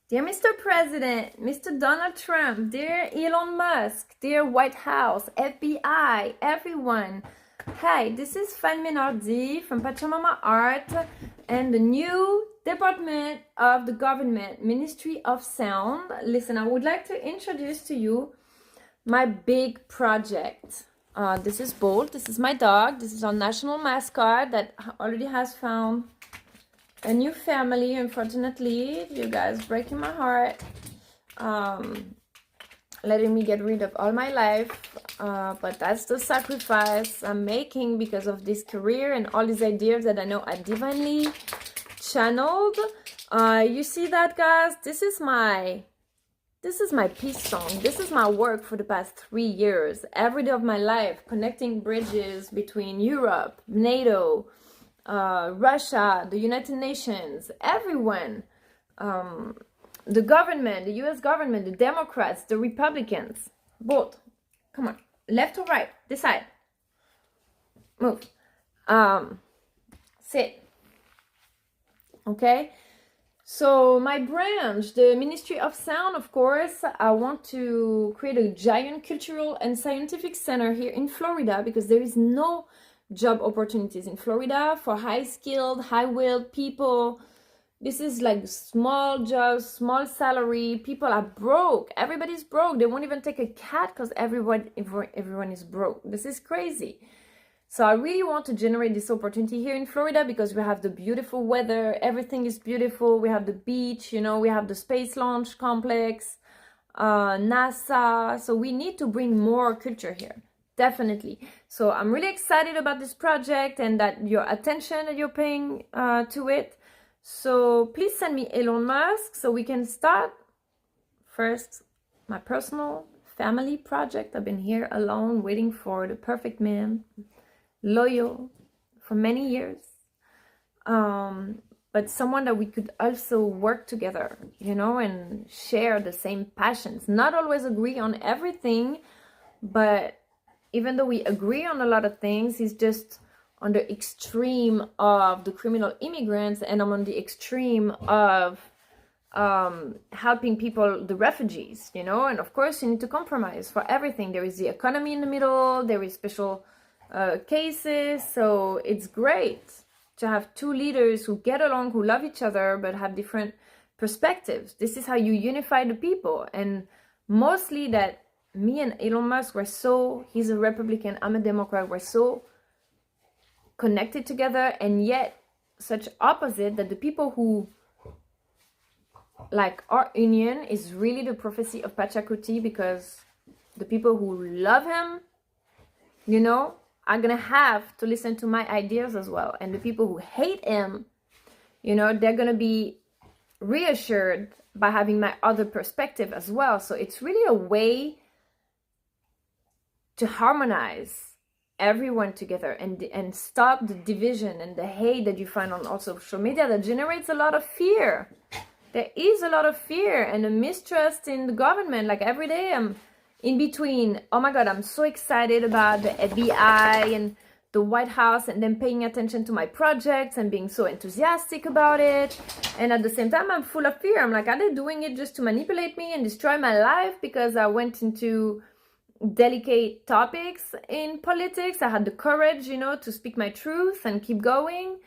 Dear Mr. President, Mr. Donald Trump, dear Elon Musk, dear White House, FBI, everyone. Hi, this is Fanny Menardi from Pachamama Art and the new department of the government, Ministry of Sound. Listen, I would like to introduce to you my big project. This is Bolt. This is my dog. This is our national mascot that already has found a new family. Unfortunately, you guys breaking my heart, letting me get rid of all my life, but that's the sacrifice I'm making because of this career and all these ideas that I know are divinely channeled. You see that, guys? This is my peace song. This is my work for the past 3 years, every day of my life, connecting bridges between Europe, NATO, Russia, the United Nations, everyone, the government, the US government, the Democrats, the Republicans, both. Come on, left or right, decide. Move. Sit. Okay. So my branch, the Ministry of Sound, of course, I want to create a giant cultural and scientific center here in Florida because there is no job opportunities in Florida for high-skilled, high-willed people. This is like small jobs, small salary. People are broke. Everybody's broke. They won't even take a cat because everyone is broke. This is crazy. So I really want to generate this opportunity here in Florida because we have the beautiful weather. Everything is beautiful. We have the beach, we have the space launch complex, NASA. So we need to bring more culture here. Definitely. So I'm really excited about this project and that your attention that you're paying to it. So please send me Elon Musk so we can start first my personal family project. I've been here alone waiting for the perfect man, loyal for many years, but someone that we could also work together, and share the same passions. Not always agree on everything, but even though we agree on a lot of things, he's just on the extreme of the criminal immigrants, and I'm on the extreme of helping people, the refugees, and of course you need to compromise for everything. There is the economy in the middle, there is special cases, so it's great to have two leaders who get along, who love each other, but have different perspectives. This is how you unify the people, and mostly that me and Elon Musk he's a Republican, I'm a Democrat, we're so connected together, and yet such opposite that the people who like our union is really the prophecy of Pachacuti, because the people who love him, are gonna have to listen to my ideas as well, and the people who hate him, they're gonna be reassured by having my other perspective as well. So it's really a way to harmonize everyone together and stop the division and the hate that you find on all social media that generates a lot of fear. There is a lot of fear and a mistrust in the government. Like every day I'm in between, oh my God, I'm so excited about the FBI and the White House and them paying attention to my projects and being so enthusiastic about it. And at the same time, I'm full of fear. I'm like, are they doing it just to manipulate me and destroy my life because I went into delicate topics in politics? I had the courage, to speak my truth and keep going.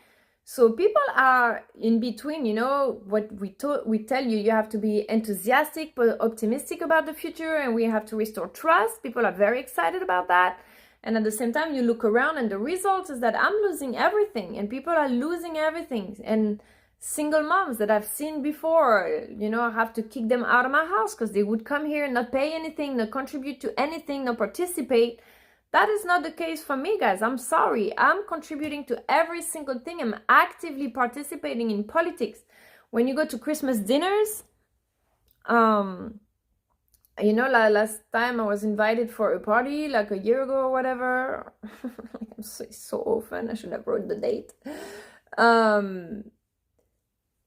So people are in between, what we tell you, you have to be enthusiastic but optimistic about the future, and we have to restore trust. People are very excited about that. And at the same time, you look around and the result is that I'm losing everything and people are losing everything. And single moms that I've seen before, I have to kick them out of my house because they would come here and not pay anything, not contribute to anything, not participate. That is not the case for me, guys. I'm sorry. I'm contributing to every single thing. I'm actively participating in politics. When you go to Christmas dinners, last time I was invited for a party like a year ago or whatever. I'm so often. I should have wrote the date.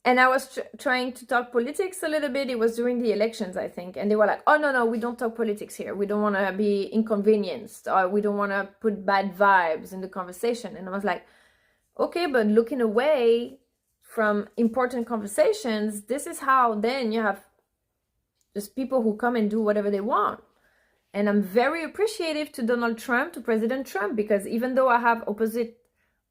And I was trying to talk politics a little bit. It was during the elections, I think. And they were like, oh, no, we don't talk politics here. We don't want to be inconvenienced, or we don't want to put bad vibes in the conversation. And I was like, okay, but looking away from important conversations, this is how then you have just people who come and do whatever they want. And I'm very appreciative to Donald Trump, to President Trump, because even though I have opposite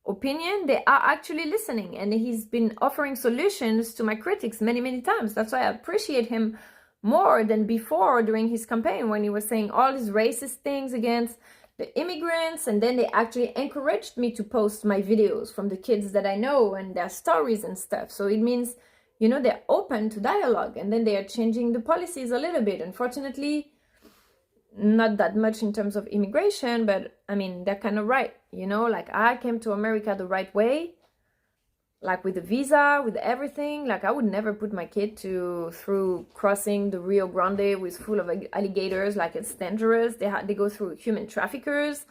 opinion, they are actually listening, and he's been offering solutions to my critics many, many times. That's why I appreciate him more than before during his campaign, when he was saying all these racist things against the immigrants, and then they actually encouraged me to post my videos from the kids that I know and their stories and stuff. So it means, you know, they're open to dialogue, and then they are changing the policies a little bit. Unfortunately, not that much in terms of immigration, but I mean, they're kind of right, you know, like I came to America the right way, like with the visa, with everything. Like I would never put my kid through crossing the Rio Grande with full of alligators. Like it's dangerous. They go through human traffickers.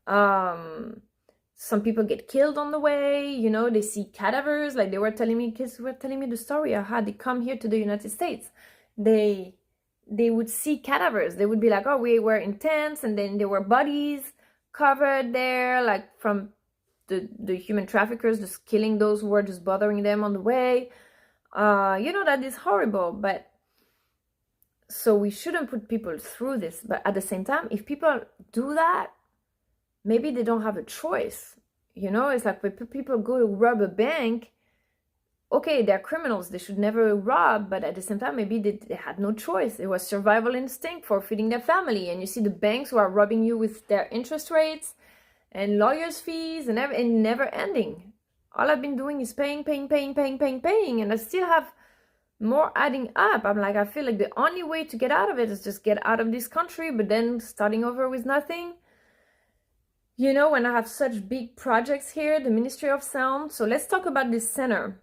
Some people get killed on the way, you know, they see cadavers. Like kids were telling me the story of how they come here to the United States. They would see cadavers. They would be like, oh, we were in tents, and then there were bodies covered there, like from the human traffickers just killing those who were just bothering them on the way. You know, that is horrible. But so we shouldn't put people through this. But at the same time, if people do that, maybe they don't have a choice. You know, it's like when people go to rob a bank, okay, they're criminals, they should never rob, but at the same time, maybe they had no choice. It was survival instinct for feeding their family. And you see the banks who are robbing you with their interest rates and lawyers' fees and never ending. All I've been doing is paying, and I still have more adding up. I'm like, I feel like the only way to get out of it is just get out of this country, but then starting over with nothing. You know, when I have such big projects here, the Ministry of Sound. So let's talk about this center.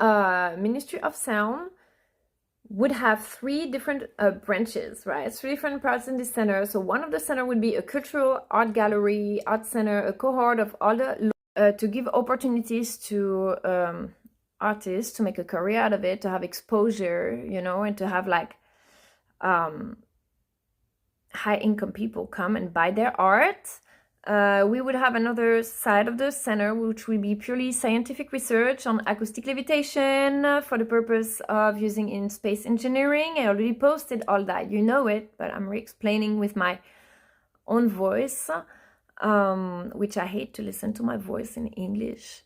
Ministry of Sound would have three different branches, right? Three different parts in this center. So one of the center would be a cultural art gallery, art center, a cohort of all the to give opportunities to artists to make a career out of it, to have exposure, you know, and to have like high income people come and buy their art. We would have another side of the center, which will be purely scientific research on acoustic levitation for the purpose of using in space engineering. I already posted all that, you know it, but I'm re-explaining with my own voice, which I hate to listen to my voice in English.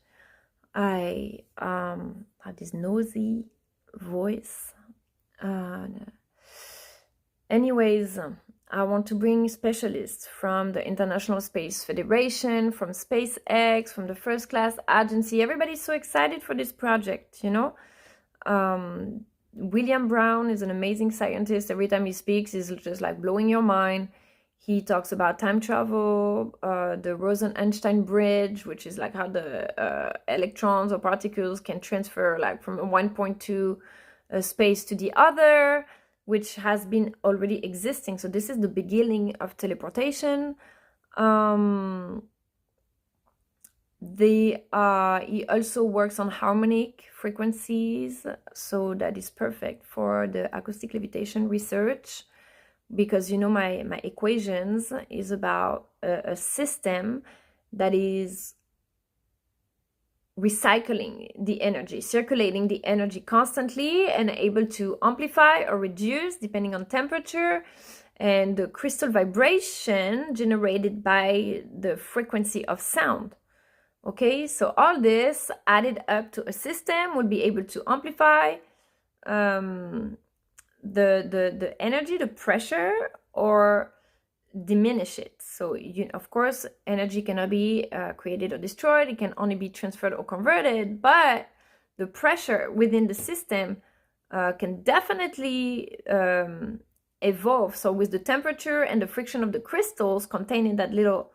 I have this nosy voice. Anyways, I want to bring specialists from the International Space Federation, from SpaceX, from the First Class Agency. Everybody's so excited for this project, you know. William Brown is an amazing scientist. Every time he speaks, he's just like blowing your mind. He talks about time travel, the Rosen-Einstein bridge, which is like how the electrons or particles can transfer like from one point to space to the other, which has been already existing. So this is the beginning of teleportation. He also works on harmonic frequencies, so that is perfect for the acoustic levitation research, because, you know, my equations is about a system that is recycling the energy, circulating the energy constantly, and able to amplify or reduce depending on temperature and the crystal vibration generated by the frequency of sound. Okay, so all this added up to a system will be able to amplify the energy, the pressure, or diminish it. So, of course, energy cannot be created or destroyed. It can only be transferred or converted, but the pressure within the system can definitely evolve. So with the temperature and the friction of the crystals contained in that little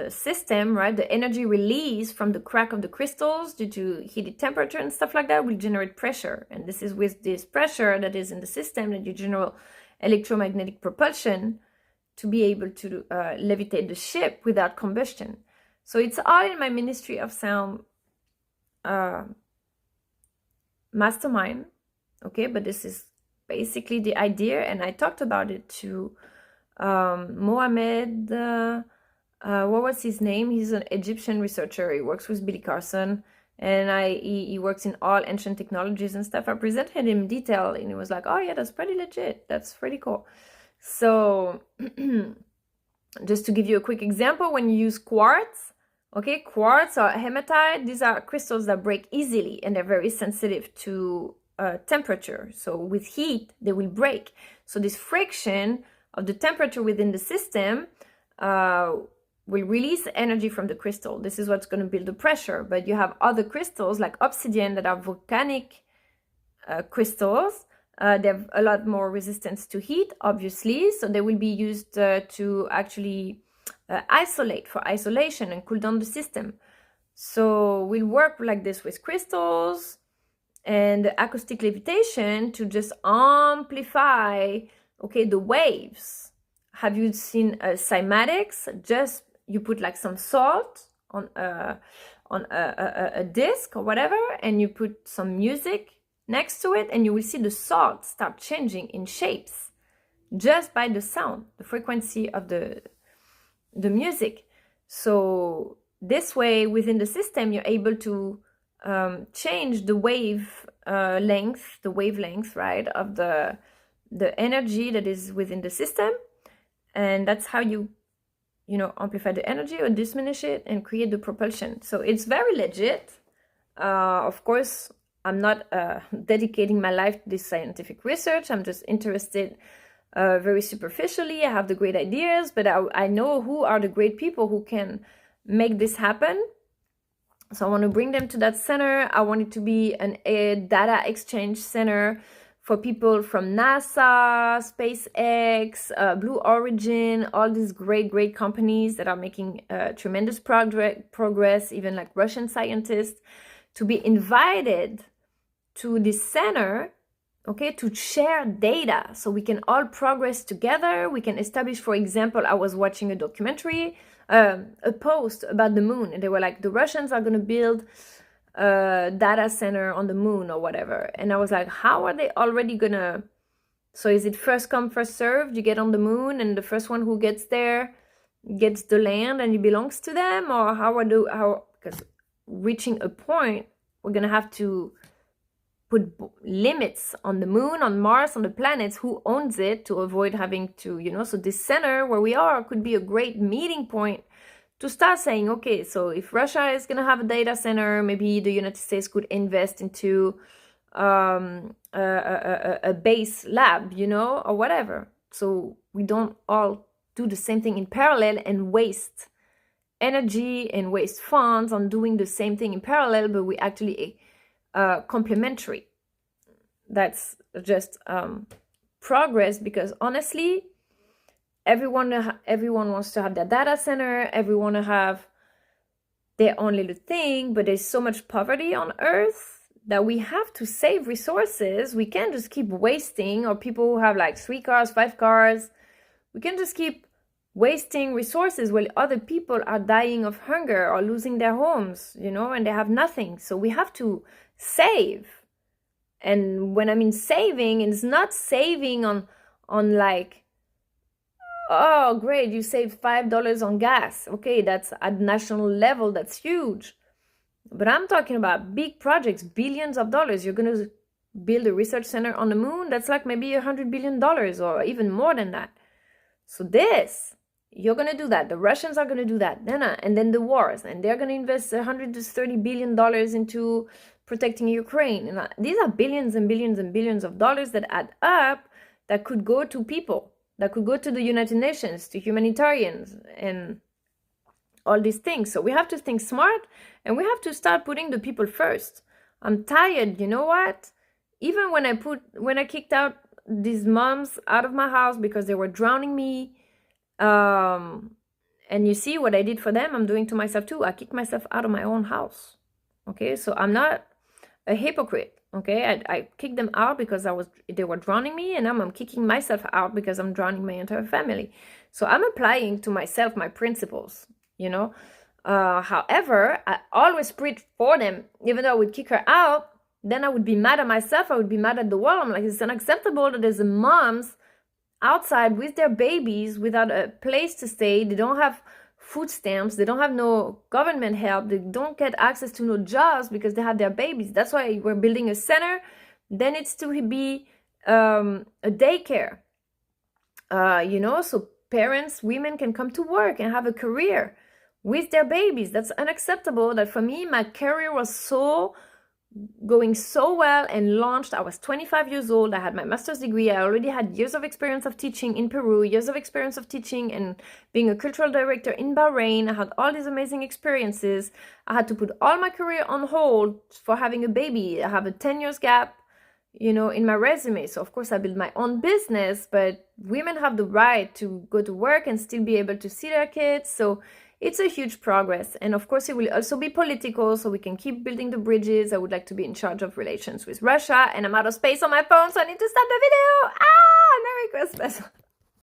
system, right, the energy released from the crack of the crystals due to heated temperature and stuff like that will generate pressure. And this is with this pressure that is in the system that you generate electromagnetic propulsion to be able to levitate the ship without combustion. So it's all in my Ministry of Sound mastermind, okay? But this is basically the idea, and I talked about it to Mohamed what was his name? He's an Egyptian researcher. He works with Billy Carson, and he works in all ancient technologies and stuff. I presented him in detail, and he was like, "Oh yeah, that's pretty legit. That's pretty cool." So, just to give you a quick example, when you use quartz, okay, quartz or hematite, these are crystals that break easily, and they're very sensitive to temperature. So with heat, they will break. So this friction of the temperature within the system will release energy from the crystal. This is what's going to build the pressure. But you have other crystals like obsidian that are volcanic crystals. They have a lot more resistance to heat, obviously. So they will be used to actually isolate, for isolation and cool down the system. So we'll work like this with crystals and acoustic levitation to just amplify, okay, the waves. Have you seen cymatics? Just you put like some salt on a disc or whatever, and you put some music next to it, and you will see the salt start changing in shapes just by the sound, the frequency of the music. So this way, within the system, you're able to change the wavelength, right, of the energy that is within the system, and that's how you amplify the energy or diminish it and create the propulsion. So it's very legit. Of course, I'm not dedicating my life to this scientific research. I'm just interested very superficially. I have the great ideas, but I know who are the great people who can make this happen. So I want to bring them to that center. I want it to be a data exchange center for people from NASA, SpaceX, Blue Origin, all these great companies that are making tremendous progress, even like Russian scientists, to be invited to this center, okay, to share data so we can all progress together. We can establish, for example, I was watching a documentary, a post about the moon, and they were like, the Russians are going to build a data center on the moon or whatever. And I was like, how are they already going to, so is it first come, first served? You get on the moon and the first one who gets there gets the land and it belongs to them? Or because reaching a point, we're going to have to put limits on the moon, on Mars, on the planets, who owns it, to avoid having to, so this center where we are could be a great meeting point to start saying, okay, so if Russia is going to have a data center, maybe the United States could invest into a base lab, or whatever. So we don't all do the same thing in parallel and waste energy and waste funds on doing the same thing in parallel, but we actually complementary. That's just progress, because honestly, everyone wants to have their data center, everyone to have their own little thing, but there's so much poverty on Earth that we have to save resources. We can't just keep wasting, or people who have like 3 cars, 5 cars, we can just keep wasting resources while other people are dying of hunger or losing their homes, and they have nothing. So we have to save. And when I mean saving, it's not saving on like, oh great, you saved $5 on gas. Okay, that's at national level, that's huge. But I'm talking about big projects, billions of dollars. You're going to build a research center on the moon, that's like maybe $100 billion or even more than that. So you're going to do that. The Russians are going to do that. And then the wars. And they're going to invest $130 billion into protecting Ukraine. And these are billions and billions and billions of dollars that add up, that could go to people, that could go to the United Nations, to humanitarians, and all these things. So we have to think smart, and we have to start putting the people first. I'm tired. You know what? Even when I kicked out these moms out of my house because they were drowning me, and you see what I did for them, I'm doing to myself too. I kicked myself out of my own house. Okay, so I'm not a hypocrite. Okay, I kicked them out because they were drowning me, and I'm kicking myself out because I'm drowning my entire family. So I'm applying to myself my principles, However, I always preach for them. Even though I would kick her out, then I would be mad at myself. I would be mad at the world. I'm like, it's unacceptable that there's moms outside with their babies without a place to stay. They don't have food stamps, they don't have no government help, they don't get access to no jobs because they have their babies. That's why we're building a center. Then it's to be a daycare, so parents, women can come to work and have a career with their babies. That's unacceptable. That for me, my career was going so well and launched. I was 25 years old. I had my master's degree. I already had years of experience of teaching in Peru, years of experience of teaching and being a cultural director in Bahrain. I had all these amazing experiences. I had to put all my career on hold for having a baby. I have a 10 years gap, in my resume. So of course I built my own business, but women have the right to go to work and still be able to see their kids. So it's a huge progress. And of course, it will also be political, so we can keep building the bridges. I would like to be in charge of relations with Russia, and I'm out of space on my phone, so I need to stop the video. Merry Christmas.